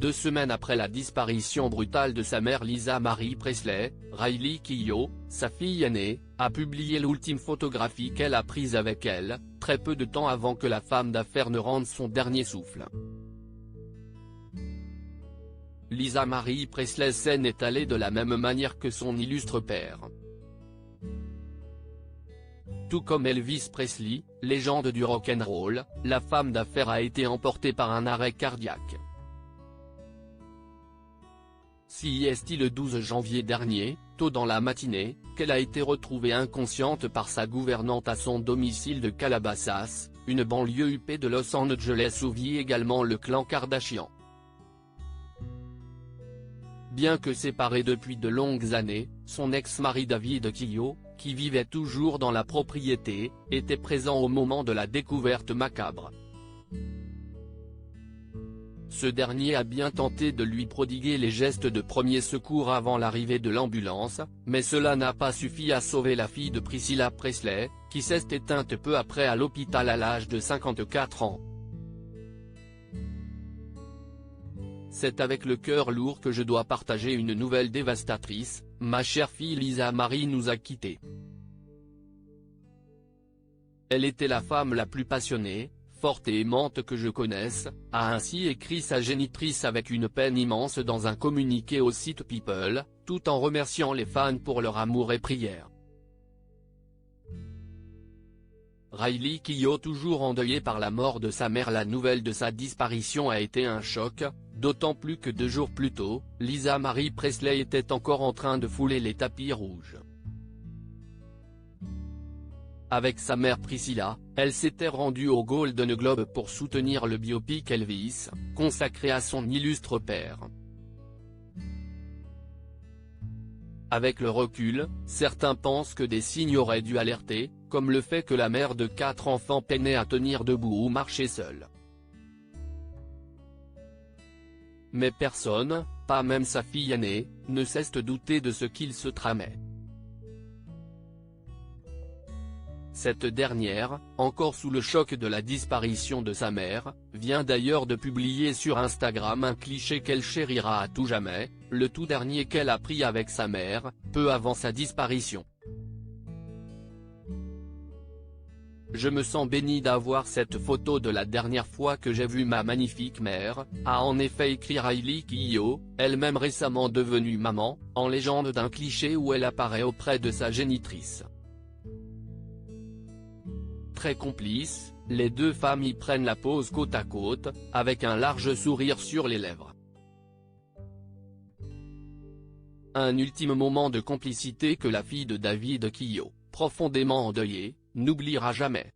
2 semaines après la disparition brutale de sa mère Lisa Marie Presley, Riley Keough, sa fille aînée, a publié l'ultime photographie qu'elle a prise avec elle, très peu de temps avant que la femme d'affaires ne rende son dernier souffle. Lisa Marie Presley s'en est allée de la même manière que son illustre père. Tout comme Elvis Presley, légende du rock'n'roll, la femme d'affaires a été emportée par un arrêt cardiaque. C'est le 12 janvier dernier, tôt dans la matinée, qu'elle a été retrouvée inconsciente par sa gouvernante à son domicile de Calabasas, une banlieue huppée de Los Angeles où vit également le clan Kardashian. Bien que séparé depuis de longues années, son ex-mari David Keough, qui vivait toujours dans la propriété, était présent au moment de la découverte macabre. Ce dernier a bien tenté de lui prodiguer les gestes de premier secours avant l'arrivée de l'ambulance, mais cela n'a pas suffi à sauver la fille de Priscilla Presley, qui s'est éteinte peu après à l'hôpital à l'âge de 54 ans. C'est avec le cœur lourd que je dois partager une nouvelle dévastatrice, ma chère fille Lisa Marie nous a quittés. Elle était la femme la plus passionnée, forte et aimante que je connaisse, a ainsi écrit sa génitrice avec une peine immense dans un communiqué au site People, tout en remerciant les fans pour leur amour et prières. Riley Keough, toujours endeuillée par la mort de sa mère, la nouvelle de sa disparition a été un choc, d'autant plus que 2 jours plus tôt, Lisa Marie Presley était encore en train de fouler les tapis rouges. Avec sa mère Priscilla, elle s'était rendue au Golden Globe pour soutenir le biopic Elvis, consacré à son illustre père. Avec le recul, certains pensent que des signes auraient dû alerter, comme le fait que la mère de 4 enfants peinait à tenir debout ou marcher seule. Mais personne, pas même sa fille aînée, ne cesse de douter de ce qu'il se tramait. Cette dernière, encore sous le choc de la disparition de sa mère, vient d'ailleurs de publier sur Instagram un cliché qu'elle chérira à tout jamais, le tout dernier qu'elle a pris avec sa mère, peu avant sa disparition. Je me sens béni d'avoir cette photo de la dernière fois que j'ai vu ma magnifique mère, a en effet écrit Riley Keough, elle-même récemment devenue maman, en légende d'un cliché où elle apparaît auprès de sa génitrice. Très complices, les 2 femmes y prennent la pose côte à côte, avec un large sourire sur les lèvres. Un ultime moment de complicité que la fille de David Keough, profondément endeuillée, n'oubliera jamais.